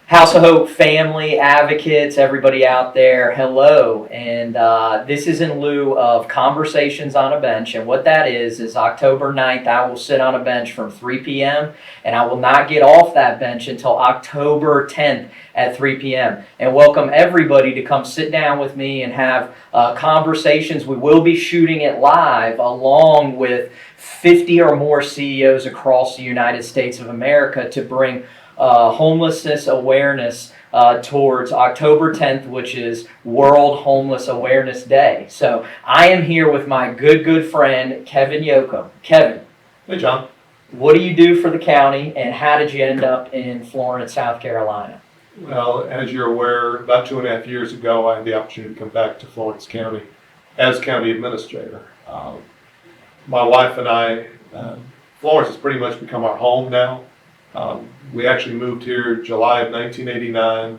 House of Hope family, advocates, everybody out there, hello. And this is in lieu of Conversations on a Bench. And what that is October 9th, I will sit on a bench from 3 p.m. and I will not get off that bench until October 10th at 3 p.m. And welcome everybody to come sit down with me and have conversations. We will be shooting it live along with 50 or more CEOs across the United States of America to bring homelessness awareness towards October 10th, which is World Homeless Awareness Day. So I am here with my good friend, Kevin Yokim. Kevin. Hey, John. What do you do for the county, and how did you end up in Florence, South Carolina? Well, as you're aware, about 2.5 years ago, I had the opportunity to come back to Florence County as county administrator. My wife and I, Florence has pretty much become our home now. We actually moved here July of 1989.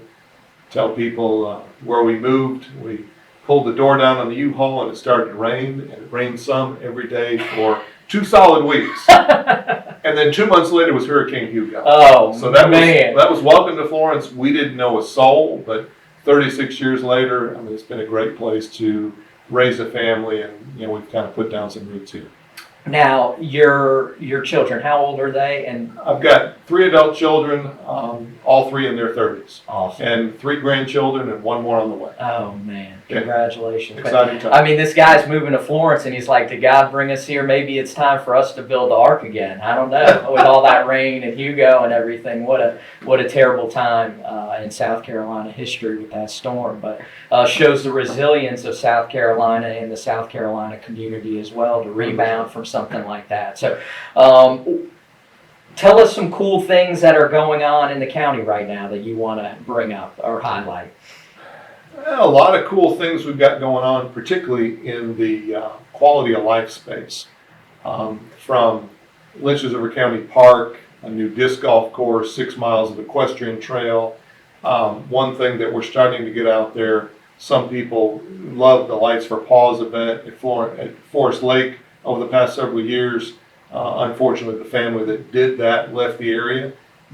Tell people where we moved. We pulled the door down on the U-Haul and it started to rain, and it rained some every day for 2 solid weeks. And then 2 months later was Hurricane Hugo. Oh, so that man. was welcome to Florence. We didn't know a soul, but 36 years later, I mean, it's been a great place to raise a family, and we've kind of put down some roots here. Now, your children, how old are they? And I've got 3 adult children, all 3 in their 30s. awesome. And 3 grandchildren and 1 more on the way. Oh man, congratulations. Exciting time. I mean, this guy's moving to Florence and he's like, did God bring us here? Maybe it's time for us to build the ark again. I don't know. With all that rain and Hugo and everything, what a terrible time in South Carolina history with that storm. But shows the resilience of South Carolina and the South Carolina community as well to rebound from something like that. So tell us some cool things that are going on in the county right now that you want to bring up or highlight. Well, a lot of cool things we've got going on, particularly in the quality of life space. From Lynch's River County Park, a new disc golf course, 6 miles of equestrian trail. One thing that we're starting to get out there, some people love the Lights for Paws event at Forest Lake over the past several years. Unfortunately, the family that did that left the area,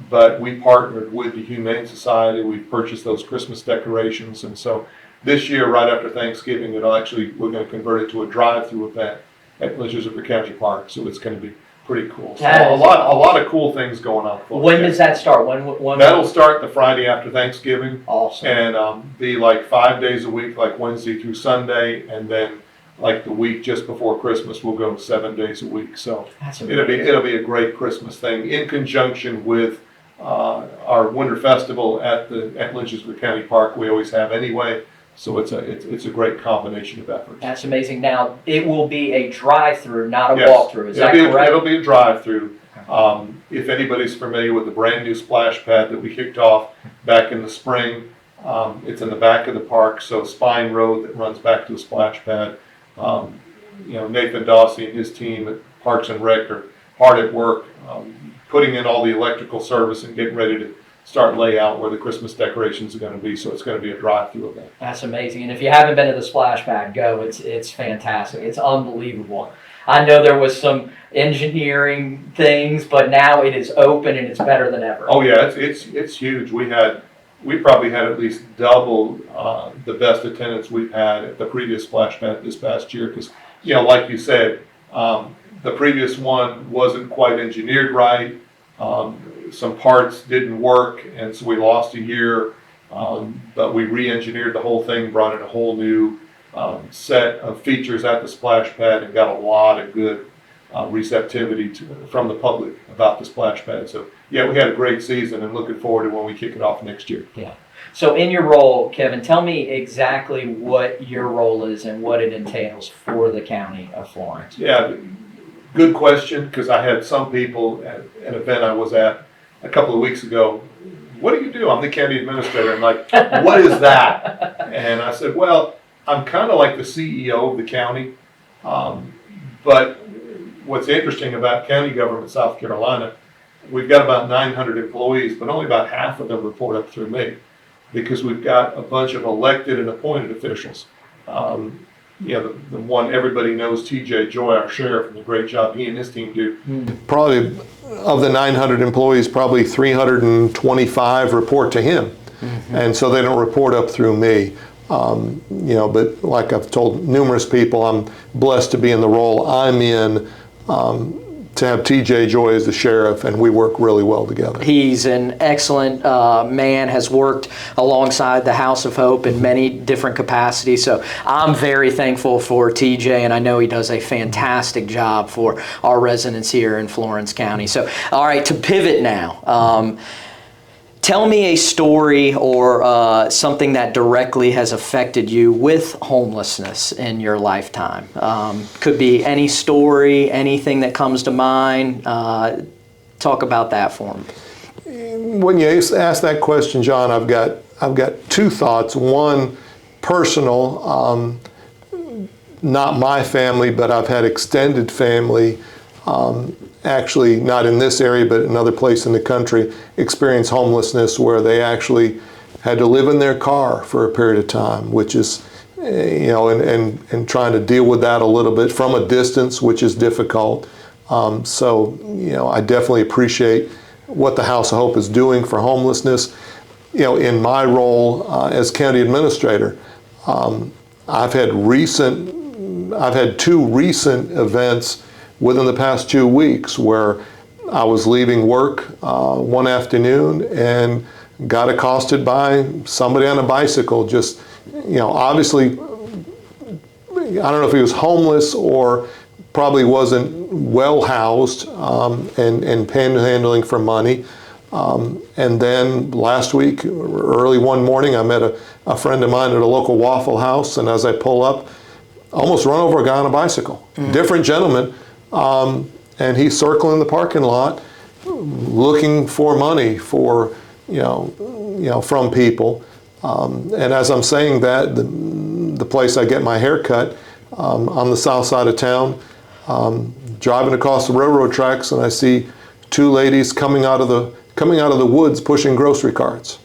but we partnered with the Humane Society. We purchased those Christmas decorations, and so this year, right after Thanksgiving, we're going to convert it to a drive-through event at Lynch's River County Park. So it's going to be pretty cool. So a lot of cool things going on. When does that start? When That'll start the Friday after Thanksgiving. Awesome. And be like 5 days a week, like Wednesday through Sunday, and then like the week just before Christmas, we'll go 7 days a week. So it'll be a great Christmas thing in conjunction with our Winter Festival at Lynch's River County Park. We always have anyway. So it's a great combination of efforts. That's amazing. Now it will be a drive-through, not a Yes. walk-through. Is that correct? It'll be a drive-through. If anybody's familiar with the brand new splash pad that we kicked off back in the spring, it's in the back of the park. So Spine Road that runs back to the splash pad. Nathan Dawsey and his team at Parks and Rec are hard at work, putting in all the electrical service and getting ready to start layout where the Christmas decorations are going to be. So it's going to be a drive-through event. That's amazing. And if you haven't been to the splash pad, go. It's fantastic. It's unbelievable. I know there was some engineering things, but now it is open and it's better than ever. Oh yeah, it's huge. We probably had at least double the best attendance we've had at the previous splash pad this past year, because like you said, the previous one wasn't quite engineered right. Some parts didn't work, and so we lost a year. But we re-engineered the whole thing, brought in a whole new set of features at the splash pad, and got a lot of good receptivity from the public about the splash pad. So yeah, we had a great season, and looking forward to when we kick it off next year. Yeah. So in your role, Kevin, tell me exactly what your role is and what it entails for the county of Florence. Yeah, good question, because I had some people at an event I was at a couple of weeks ago. What do you do? I'm the county administrator. I'm like, what is that? And I said, well, I'm kind of like the CEO of the county. But what's interesting about county government in South Carolina, we've got about 900 employees, but only about half of them report up through me, because we've got a bunch of elected and appointed officials. the one everybody knows, TJ Joy, our sheriff, and the great job he and his team do. Probably of the 900 employees, probably 325 report to him. And so they don't report up through me. But like I've told numerous people, I'm blessed to be in the role I'm in, to have TJ Joy as the sheriff, and we work really well together. He's an excellent man, has worked alongside the House of Hope in many different capacities. So I'm very thankful for TJ, and I know he does a fantastic job for our residents here in Florence County. So, all right, to pivot now. Tell me a story or something that directly has affected you with homelessness in your lifetime. Could be any story, anything that comes to mind. Talk about that for me. When you ask that question, John, I've got two thoughts. One, personal, not my family, but I've had extended family. Actually, not in this area, but another place in the country, experience homelessness where they actually had to live in their car for a period of time, which is, and trying to deal with that a little bit from a distance, which is difficult. I definitely appreciate what the House of Hope is doing for homelessness. In my role as county administrator, I've had two recent events within the past 2 weeks where I was leaving work one afternoon and got accosted by somebody on a bicycle. Just, obviously, I don't know if he was homeless or probably wasn't well housed and panhandling for money. And then last week, early one morning, I met a friend of mine at a local Waffle House, and as I pull up, almost run over a guy on a bicycle. Different gentleman. And he's circling the parking lot looking for money for, from people. And as I'm saying that, the place I get my hair cut on the south side of town, driving across the railroad tracks, and I see two ladies coming out of the woods pushing grocery carts.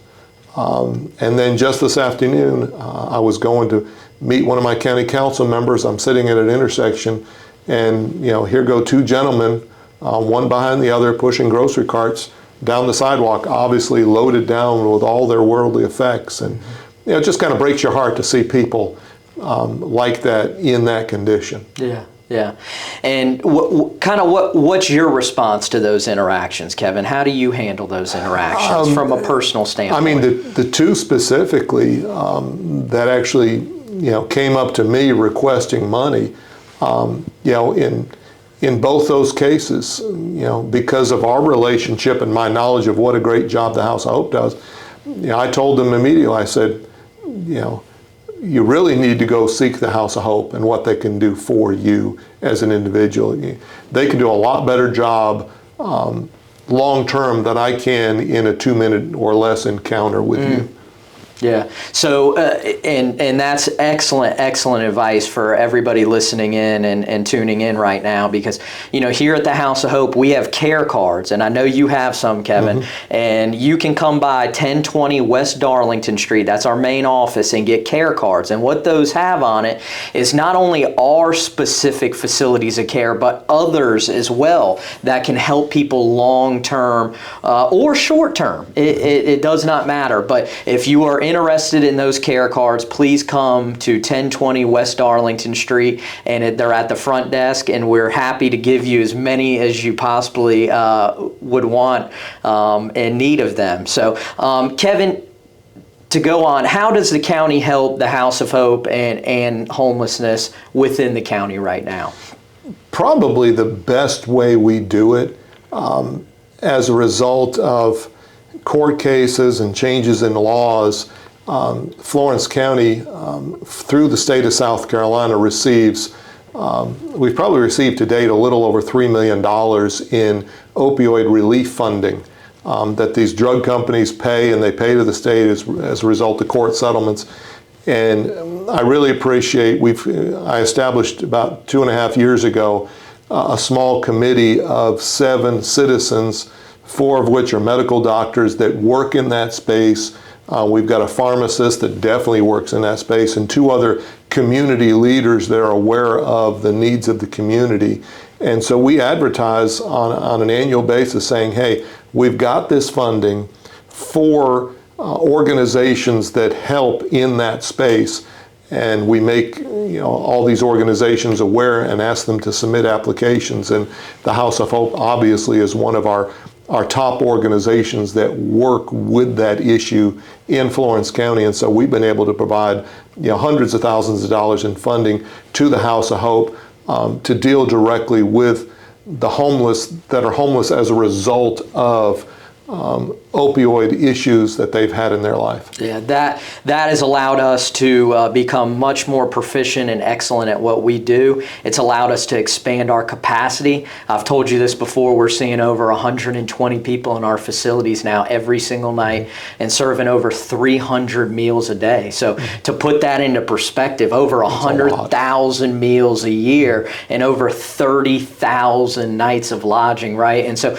And then just this afternoon, I was going to meet one of my county council members. I'm sitting at an intersection, and here go two gentlemen, one behind the other, pushing grocery carts down the sidewalk, obviously loaded down with all their worldly effects. And it just kind of breaks your heart to see people like that in that condition. Yeah. Yeah. And what's your response to those interactions, Kevin? How do you handle those interactions from a personal standpoint? I mean, the two specifically that actually, came up to me requesting money, in both those cases, because of our relationship and my knowledge of what a great job the House of Hope does, I told them immediately, I said, you really need to go seek the House of Hope and what they can do for you as an individual. They can do a lot better job long term than I can in a 2-minute or less encounter with you. Yeah. So, and that's excellent advice for everybody listening in and tuning in right now, because, here at the House of Hope, we have care cards, and I know you have some, Kevin, and you can come by 1020 West Darlington Street. That's our main office, and get care cards. And what those have on it is not only our specific facilities of care, but others as well that can help people long term or short term. It does not matter. But if you are interested in those care cards, please come to 1020 West Darlington Street, and they're at the front desk, and we're happy to give you as many as you possibly would want in need of them. So, Kevin, to go on, how does the county help the House of Hope and homelessness within the county right now? Probably the best way we do it, as a result of court cases and changes in laws, Florence County, through the state of South Carolina, receives, we've probably received to date a little over $3 million in opioid relief funding that these drug companies pay, and they pay to the state as a result of court settlements. And I really appreciate, I established about 2.5 years ago a small committee of 7 citizens, 4 of which are medical doctors that work in that space. We've got a pharmacist that definitely works in that space, and 2 other community leaders that are aware of the needs of the community. And so we advertise on an annual basis saying, hey, we've got this funding for organizations that help in that space. And we make all these organizations aware and ask them to submit applications. And the House of Hope obviously is one of our top organizations that work with that issue in Florence County. And so we've been able to provide hundreds of thousands of dollars in funding to the House of Hope to deal directly with the homeless that are homeless as a result of opioid issues that they've had in their life. Yeah, that has allowed us to become much more proficient and excellent at what we do. It's allowed us to expand our capacity. I've told you this before, we're seeing over 120 people in our facilities now every single night and serving over 300 meals a day. So to put that into perspective, over 100,000 meals a year and over 30,000 nights of lodging, right? And so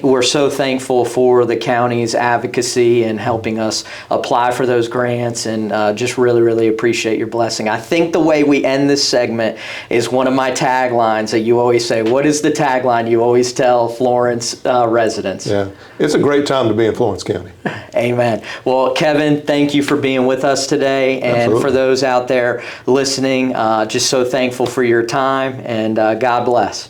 we're so thankful for the county's advocacy and helping us apply for those grants, and just really, really appreciate your blessing. I think the way we end this segment is one of my taglines that you always say. What is the tagline you always tell Florence residents? Yeah, it's a great time to be in Florence County. Amen. Well, Kevin, thank you for being with us today. And Absolutely. For those out there listening, just so thankful for your time, and God bless.